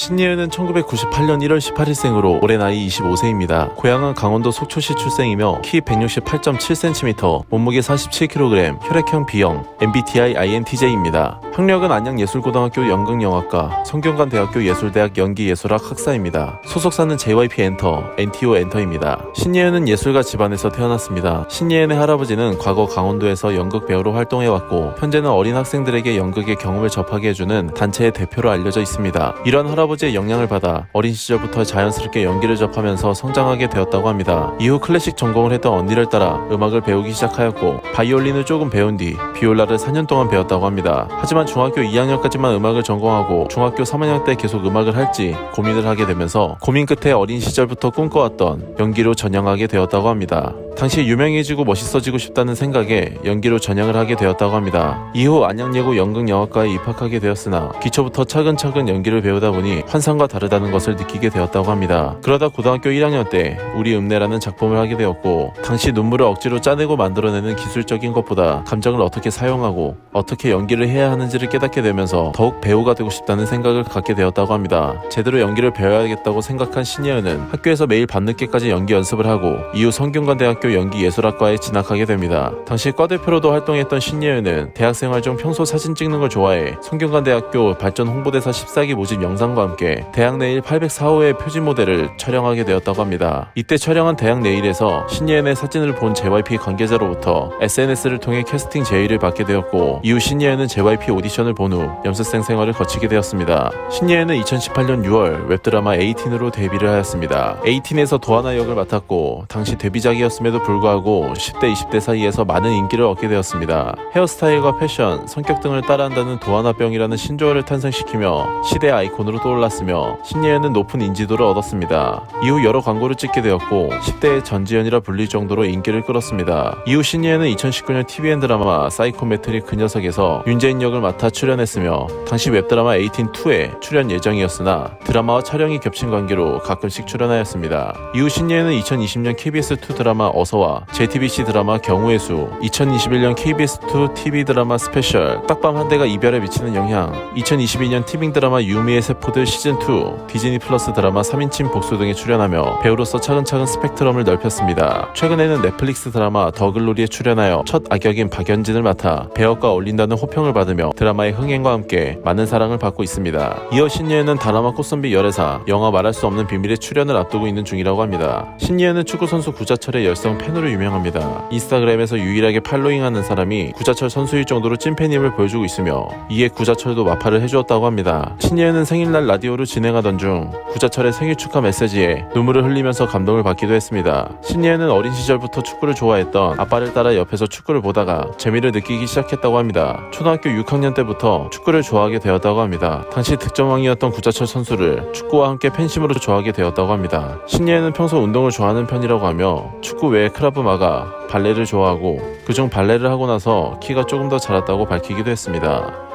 신예은은 1998년 1월 18일생으로 올해 나이 25세입니다. 고향은 강원도 속초시 출생이며 키 168.7cm, 몸무게 47kg, 혈액형 B형, MBTI INTJ입니다. 학력은 안양예술고등학교 연극영화과, 성균관대학교 예술대학 연기예술학 학사입니다. 소속사는 JYP 엔터, NTO 엔터입니다. 신예은은 예술가 집안에서 태어났습니다. 신예은의 할아버지는 과거 강원도에서 연극 배우로 활동해왔고 현재는 어린 학생들에게 연극의 경험을 접하게 해주는 단체의 대표로 알려져 있습니다. 이런 할아버지의 영향을 받아 어린 시절부터 자연스럽게 연기를 접하면서 성장하게 되었다고 합니다. 이후 클래식 전공을 했던 언니를 따라 음악을 배우기 시작하였고 바이올린을 조금 배운 뒤 비올라를 4년 동안 배웠다고 합니다. 하지만 중학교 2학년까지만 음악을 전공하고 중학교 3학년 때 계속 음악을 할지 고민을 하게 되면서 고민 끝에 어린 시절부터 꿈꿔왔던 연기로 전향하게 되었다고 합니다. 당시 유명해지고 멋있어지고 싶다는 생각에 연기로 전향을 하게 되었다고 합니다. 이후 안양예고 연극영화과에 입학하게 되었으나 기초부터 차근차근 연기를 배우다 보니 환상과 다르다는 것을 느끼게 되었다고 합니다. 그러다 고등학교 1학년 때 우리 읍내라는 작품을 하게 되었고 당시 눈물을 억지로 짜내고 만들어내는 기술적인 것보다 감정을 어떻게 사용하고 어떻게 연기를 해야 하는지를 깨닫게 되면서 더욱 배우가 되고 싶다는 생각을 갖게 되었다고 합니다. 제대로 연기를 배워야겠다고 생각한 신예은은 학교에서 매일 밤늦게까지 연기 연습을 하고 이후 성균관대학교 연기예술학과에 진학하게 됩니다. 당시 과대표로도 활동했던 신예은은 대학생활 중 평소 사진 찍는 걸 좋아해 성균관대학교 발전 홍보대사 14기 모집 영상과 함께 대학 내일 804호의 표지 모델을 촬영하게 되었다고 합니다. 이때 촬영한 대학 내일에서 신예은의 사진을 본 JYP 관계자로부터 SNS를 통해 캐스팅 제의를 받게 되었고 이후 신예은은 JYP 오디션을 본 후 연습생 생활을 거치게 되었습니다. 신예은은 2018년 6월 웹드라마 18으로 데뷔를 하였습니다. 18에서 도하나 역을 맡았고 당시 데뷔작이었음에도 불구하고 10대 20대 사이에서 많은 인기를 얻게 되었습니다. 헤어스타일과 패션, 성격 등을 따라한다는 도하나병이라는 신조어를 탄생시키며 시대 아이콘으로 떠올랐으며 신예은은 높은 인지도를 얻었습니다. 이후 여러 광고를 찍게 되었고 10대의 전지현이라 불릴 정도로 인기를 끌었습니다. 이후 신예은은 2019년 TVN 드라마 사이코메트릭 그 녀석에서 윤재인 역을 맡아 출연했으며 당시 웹드라마 18-2에 출연 예정이었으나 드라마와 촬영이 겹친 관계로 가끔씩 출연하였습니다. 이후 신예은은 2020년 KBS2 드라마 어서와 JTBC 드라마 경우의 수, 2021년 KBS2 TV 드라마 스페셜 딱밤 한 대가 이별에 미치는 영향, 2022년 티빙 드라마 유미의 세포들 시즌2, 디즈니 플러스 드라마 3인칭 복수 등에 출연하며 배우로서 차근차근 스펙트럼을 넓혔습니다. 최근에는 넷플릭스 드라마 더글로리에 출연하여 첫 악역인 박연진을 맡아 배역과 어울린다는 호평을 받으며 드라마의 흥행과 함께 많은 사랑을 받고 있습니다. 이어 신예은은 드라마 꽃선비 열애사, 영화 말할 수 없는 비밀에 출연을 앞두고 있는 중이라고 합니다. 신예은은 축구선수 구자철의 열성 팬으로 유명합니다. 인스타그램에서 유일하게 팔로잉하는 사람이 구자철 선수일 정도로 찐팬임을 보여주고 있으며 이에 구자철도 마파를 해주었다고 합니다. 신예은은 생일날 라디오를 진행하던 중 구자철의 생일 축하 메시지에 눈물을 흘리면서 감동을 받기도 했습니다. 신예은은 어린 시절부터 축구를 좋아했던 아빠를 따라 옆에서 축구를 보다가 재미를 느끼기 시작했다고 합니다. 초등학교 6학년 때부터 축구를 좋아하게 되었다고 합니다. 당시 득점왕이었던 구자철 선수를 축구와 함께 팬심으로 좋아하게 되었다고 합니다. 신예은은 평소 운동을 좋아하는 편이라고 하며 축구 외에 크라브마가, 발레를 좋아하고 그중 발레를 하고 나서 키가 조금 더 자랐다고 밝히기도 했습니다.